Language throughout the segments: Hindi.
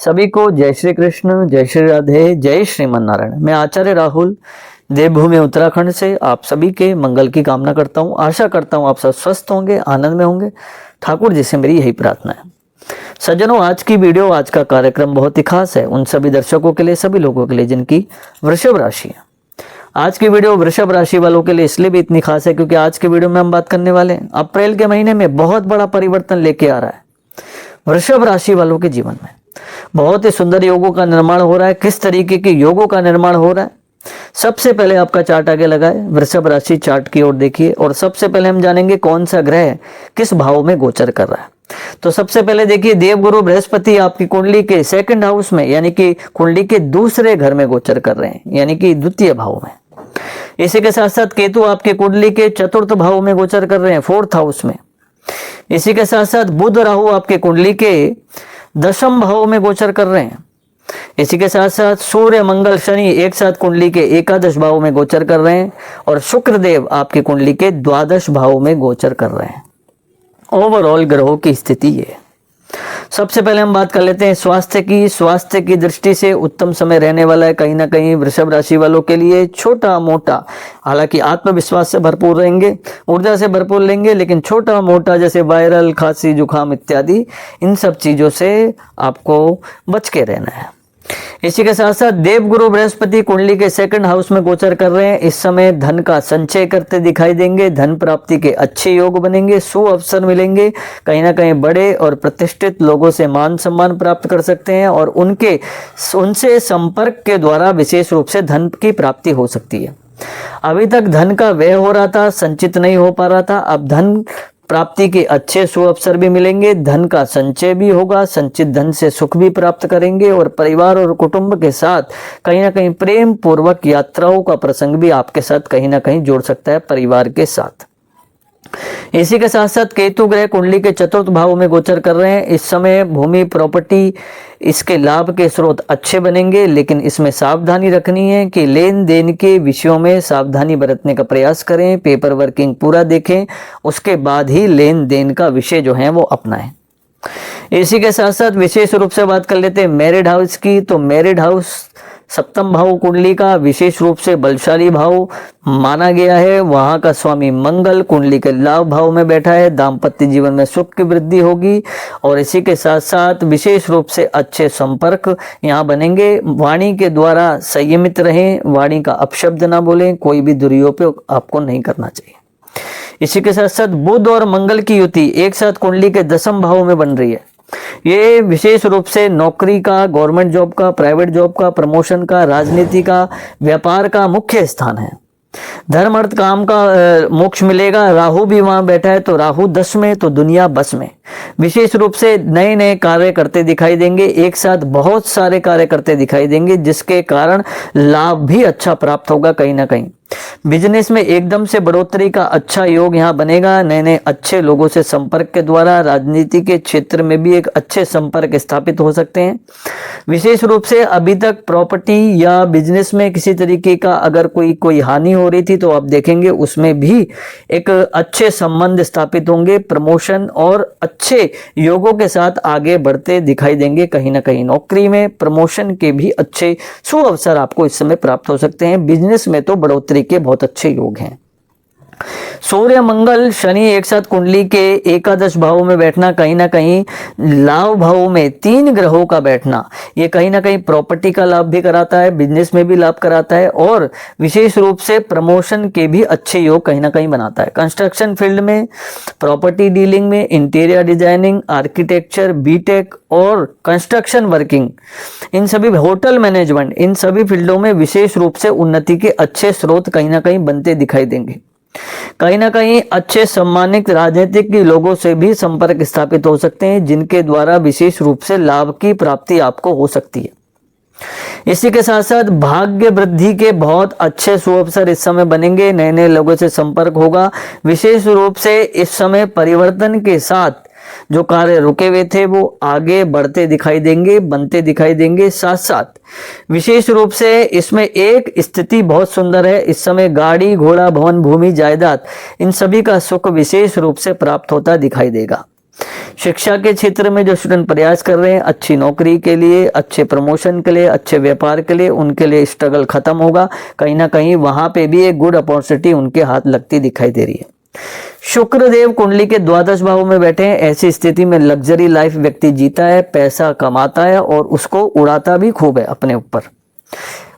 सभी को जय श्री कृष्ण, जय श्री राधे, जय श्रीमन नारायण। मैं आचार्य राहुल देवभूमि उत्तराखंड से आप सभी के मंगल की कामना करता हूँ। आशा करता हूँ आप सब स्वस्थ होंगे, आनंद में होंगे। ठाकुर जी से मेरी यही प्रार्थना है। सज्जनों, आज की वीडियो, आज का कार्यक्रम बहुत ही खास है उन सभी दर्शकों के लिए, सभी लोगों के लिए जिनकी वृषभ राशि है। आज की वीडियो वृषभ राशि वालों के लिए इसलिए भी इतनी खास है क्योंकि आज की वीडियो में हम बात करने वाले हैं अप्रैल के महीने में बहुत बड़ा परिवर्तन लेके आ रहा है वृषभ राशि वालों के जीवन में। बहुत ही सुंदर योगों का निर्माण हो रहा है। किस तरीके के योगों का निर्माण हो रहा है, सबसे पहले आपका चार्ट आगे लगाए, वृषभ राशि चार्ट की ओर देखिए और सबसे पहले हम जानेंगे कौन सा ग्रह किस भाव में गोचर कर रहा है। तो सबसे पहले देखिए, देवगुरु बृहस्पति आपकी कुंडली के सेकंड हाउस में यानी कि कुंडली के दूसरे घर में गोचर कर रहे हैं, यानी कि द्वितीय भाव में। इसी के साथ साथ केतु आपके कुंडली के चतुर्थ भाव में गोचर कर रहे हैं, फोर्थ हाउस में। इसी के साथ साथ बुध राहु आपके कुंडली के दशम भाव में गोचर कर रहे हैं। इसी के साथ साथ सूर्य मंगल शनि एक साथ कुंडली के एकादश भाव में गोचर कर रहे हैं और शुक्र देव आपकी कुंडली के द्वादश भाव में गोचर कर रहे हैं। ओवरऑल ग्रहों की स्थिति ये। सबसे पहले हम बात कर लेते हैं स्वास्थ्य की। स्वास्थ्य की दृष्टि से उत्तम समय रहने वाला है कहीं ना कहीं वृषभ राशि वालों के लिए। छोटा मोटा, हालांकि आत्मविश्वास से भरपूर रहेंगे, ऊर्जा से भरपूर लेंगे, लेकिन छोटा मोटा जैसे वायरल, खांसी, जुकाम इत्यादि इन सब चीजों से आपको बच के रहना है। इसी के साथ साथ देवगुरु बृहस्पति कुंडली के सेकंड हाउस में गोचर कर रहे हैं। इस समय धन का संचय करते दिखाई देंगे, धन प्राप्ति के अच्छे योग बनेंगे, सु अवसर मिलेंगे, कहीं ना कहीं बड़े और प्रतिष्ठित लोगों से मान सम्मान प्राप्त कर सकते हैं और उनसे संपर्क के द्वारा विशेष रूप से धन की प्राप्ति हो सकती है। अभी तक धन का व्यय हो रहा था, संचित नहीं हो पा रहा था, अब धन प्राप्ति के अच्छे शुभ अवसर भी मिलेंगे, धन का संचय भी होगा, संचित धन से सुख भी प्राप्त करेंगे और परिवार और कुटुंब के साथ कहीं ना कहीं प्रेम पूर्वक यात्राओं का प्रसंग भी आपके साथ कहीं ना कहीं जोड़ सकता है परिवार के साथ। इसी के साथ साथ केतु ग्रह कुंडली के चतुर्थ भाव में गोचर कर रहे हैं। इस समय भूमि, प्रॉपर्टी, इसके लाभ के स्रोत अच्छे बनेंगे, लेकिन इसमें सावधानी रखनी है कि लेन देन के विषयों में सावधानी बरतने का प्रयास करें, पेपर वर्किंग पूरा देखें, उसके बाद ही लेन देन का विषय जो है वो अपनाएं। इसी के साथ साथ विशेष रूप से बात कर लेते हैं मैरिड हाउस की। तो मैरिड हाउस सप्तम भाव कुंडली का विशेष रूप से बलशाली भाव माना गया है। वहां का स्वामी मंगल कुंडली के लाभ भाव में बैठा है, दाम्पत्य जीवन में सुख की वृद्धि होगी और इसी के साथ साथ विशेष रूप से अच्छे संपर्क यहाँ बनेंगे। वाणी के द्वारा संयमित रहें, वाणी का अपशब्द ना बोलें, कोई भी दुरुपयोग आपको नहीं करना चाहिए। इसी के साथ साथ बुध और मंगल की युति एक साथ कुंडली के दसम भाव में बन रही है। ये विशेष रूप से नौकरी का, गवर्नमेंट जॉब का, प्राइवेट जॉब का, प्रमोशन का, राजनीति का, व्यापार का मुख्य स्थान है। धर्म अर्थ काम का मोक्ष मिलेगा। राहु भी वहां बैठा है, तो राहु 10 में तो दुनिया बस में। विशेष रूप से नए नए कार्य करते दिखाई देंगे, एक साथ बहुत सारे कार्य करते दिखाई देंगे, जिसके कारण लाभ भी अच्छा प्राप्त होगा कहीं ना कहीं। बिजनेस में एकदम से बढ़ोतरी का अच्छा योग यहाँ बनेगा। नए नए अच्छे लोगों से संपर्क के द्वारा राजनीति के क्षेत्र में भी एक अच्छे संपर्क स्थापित हो सकते हैं। विशेष रूप से अभी तक प्रॉपर्टी या बिजनेस में किसी तरीके का अगर कोई हानि हो रही थी तो आप देखेंगे उसमें भी एक अच्छे संबंध स्थापित होंगे। प्रमोशन और अच्छे योगों के साथ आगे बढ़ते दिखाई देंगे। कहीं ना कहीं नौकरी में प्रमोशन के भी अच्छे शुभ अवसर आपको इस समय प्राप्त हो सकते हैं। बिजनेस में तो बढ़ोतरी के बहुत अच्छे योग हैं। सूर्य मंगल शनि एक साथ कुंडली के एकादश भाव में बैठना, कहीं ना कहीं लाभ भाव में 3 ग्रहों का बैठना, ये कहीं ना कहीं प्रॉपर्टी का लाभ भी कराता है, बिजनेस में भी लाभ कराता है और विशेष रूप से प्रमोशन के भी अच्छे योग कहीं ना कहीं बनाता है। कंस्ट्रक्शन फील्ड में, प्रॉपर्टी डीलिंग में, इंटीरियर डिजाइनिंग, आर्किटेक्चर, बीटेक और कंस्ट्रक्शन वर्किंग, इन सभी, होटल मैनेजमेंट, इन सभी फील्डों में विशेष रूप से उन्नति के अच्छे स्रोत कहीं ना कहीं बनते दिखाई देंगे। कहीं ना कहीं अच्छे सम्मानित राजनीतिक लोगों से भी संपर्क स्थापित हो सकते हैं, जिनके द्वारा विशेष रूप से लाभ की प्राप्ति आपको हो सकती है। इसी के साथ साथ भाग्य वृद्धि के बहुत अच्छे सुअवसर इस समय बनेंगे। नए नए लोगों से संपर्क होगा। विशेष रूप से इस समय परिवर्तन के साथ जो कार्य रुके हुए थे वो आगे बढ़ते दिखाई देंगे, बनते दिखाई देंगे। साथ साथ विशेष रूप से इसमें एक स्थिति बहुत सुंदर है। इस समय गाड़ी, घोड़ा, भवन, भूमि, जायदाद, इन सभी का सुख विशेष रूप से प्राप्त होता दिखाई देगा। शिक्षा के क्षेत्र में जो स्टूडेंट प्रयास कर रहे हैं अच्छी नौकरी के लिए, अच्छे प्रमोशन के लिए, अच्छे व्यापार के लिए, उनके लिए स्ट्रगल खत्म होगा। कहीं ना कहीं वहां पे भी एक गुड अपॉर्चुनिटी उनके हाथ लगती दिखाई दे रही है। शुक्र देव कुंडली के द्वादश भाव में बैठे हैं। ऐसी स्थिति में लग्जरी लाइफ व्यक्ति जीता है, पैसा कमाता है और उसको उड़ाता भी खूब है अपने ऊपर।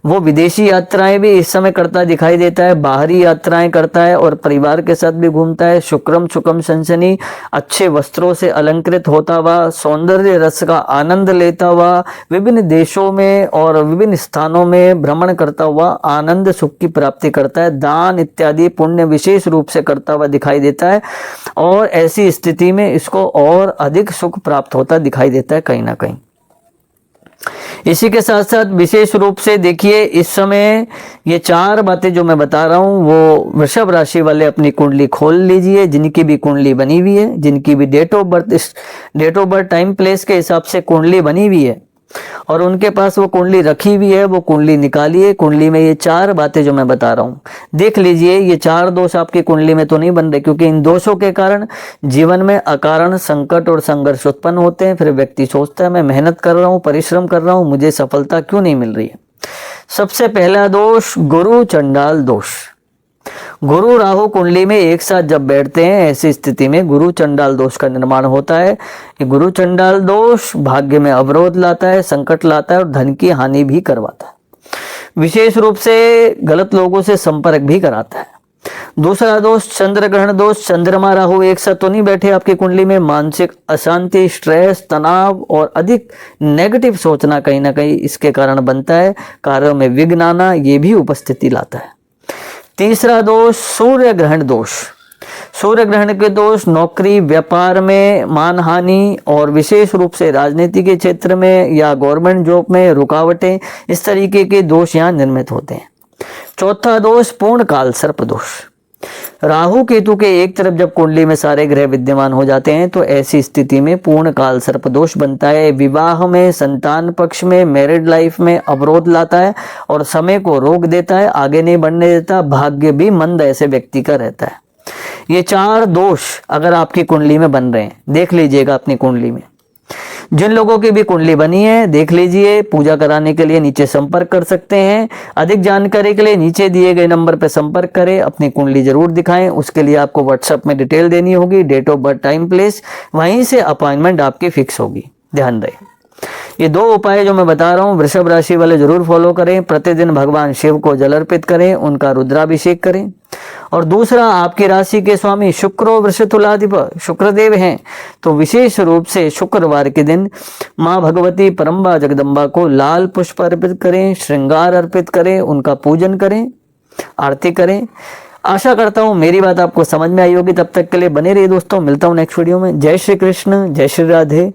वो विदेशी यात्राएं भी इस समय करता दिखाई देता है, बाहरी यात्राएं करता है और परिवार के साथ भी घूमता है। शुक्रम सुकम सनसनी, अच्छे वस्त्रों से अलंकृत होता हुआ, सौंदर्य रस का आनंद लेता हुआ, विभिन्न देशों में और विभिन्न स्थानों में भ्रमण करता हुआ आनंद सुख की प्राप्ति करता है। दान इत्यादि पुण्य विशेष रूप से करता हुआ दिखाई देता है और ऐसी स्थिति में इसको और अधिक सुख प्राप्त होता दिखाई देता है कहीं ना कहीं। इसी के साथ साथ विशेष रूप से देखिए इस समय ये 4 बातें जो मैं बता रहा हूं वो वृषभ राशि वाले अपनी कुंडली खोल लीजिए, जिनकी भी कुंडली बनी हुई है, जिनकी भी date of birth time place के हिसाब से कुंडली बनी हुई है और उनके पास वो कुंडली रखी हुई है, वो कुंडली निकालिए। कुंडली में ये 4 बातें जो मैं बता रहा हूँ देख लीजिए। ये 4 दोष आपकी कुंडली में तो नहीं बन रहे, क्योंकि इन दोषों के कारण जीवन में अकारण संकट और संघर्ष उत्पन्न होते हैं। फिर व्यक्ति सोचता है मैं मेहनत कर रहा हूँ, परिश्रम कर रहा हूँ, मुझे सफलता क्यों नहीं मिल रही है। सबसे पहला दोष गुरु चंडाल दोष। गुरु राहु कुंडली में एक साथ जब बैठते हैं ऐसी स्थिति में गुरु चंडाल दोष का निर्माण होता है। ये गुरु चंडाल दोष भाग्य में अवरोध लाता है, संकट लाता है और धन की हानि भी करवाता है। विशेष रूप से गलत लोगों से संपर्क भी कराता है। दूसरा दोष चंद्र ग्रहण दोष। चंद्रमा राहु एक साथ तो नहीं बैठे आपकी कुंडली में, मानसिक अशांति, स्ट्रेस, तनाव और अधिक नेगेटिव सोचना कहीं ना कहीं इसके कारण बनता है। कार्यों में विघ्न आना ये भी उपस्थिति लाता है। तीसरा दोष सूर्य ग्रहण दोष। सूर्य ग्रहण के दोष नौकरी व्यापार में मानहानि और विशेष रूप से राजनीति के क्षेत्र में या गवर्नमेंट जॉब में रुकावटें, इस तरीके के दोष यहाँ निर्मित होते हैं। चौथा दोष पूर्ण काल सर्प दोष। राहु केतु के एक तरफ जब कुंडली में सारे ग्रह विद्यमान हो जाते हैं तो ऐसी स्थिति में पूर्ण काल सर्प दोष बनता है। विवाह में, संतान पक्ष में, मैरिड लाइफ में अवरोध लाता है और समय को रोक देता है, आगे नहीं बढ़ने देता। भाग्य भी मंद ऐसे व्यक्ति का रहता है। ये 4 दोष अगर आपकी कुंडली में बन रहे हैं देख लीजिएगा अपनी कुंडली में। जिन लोगों की भी कुंडली बनी है देख लीजिए, पूजा कराने के लिए नीचे संपर्क कर सकते हैं। अधिक जानकारी के लिए नीचे दिए गए नंबर पर संपर्क करें, अपनी कुंडली जरूर दिखाएं। उसके लिए आपको व्हाट्सएप में डिटेल देनी होगी, date of birth time place, वहीं से अपॉइंटमेंट आपकी फिक्स होगी। ध्यान रहे ये 2 उपाय जो मैं बता रहा हूँ वृषभ राशि वाले जरूर फॉलो करें। प्रतिदिन भगवान शिव को जल अर्पित करें, उनका रुद्राभिषेक करें। और दूसरा आपकी राशि के स्वामी शुक्रो वृषतुलाधिप शुक्रदेव हैं, तो विशेष रूप से शुक्रवार के दिन माँ भगवती परम्बा जगदम्बा को लाल पुष्प अर्पित करें, श्रृंगार अर्पित करें, उनका पूजन करें, आरती करें। आशा करता हूँ मेरी बात आपको समझ में आई होगी। तब तक के लिए बने रहिए दोस्तों, मिलता हूँ नेक्स्ट वीडियो में। जय श्री कृष्ण, जय श्री राधे।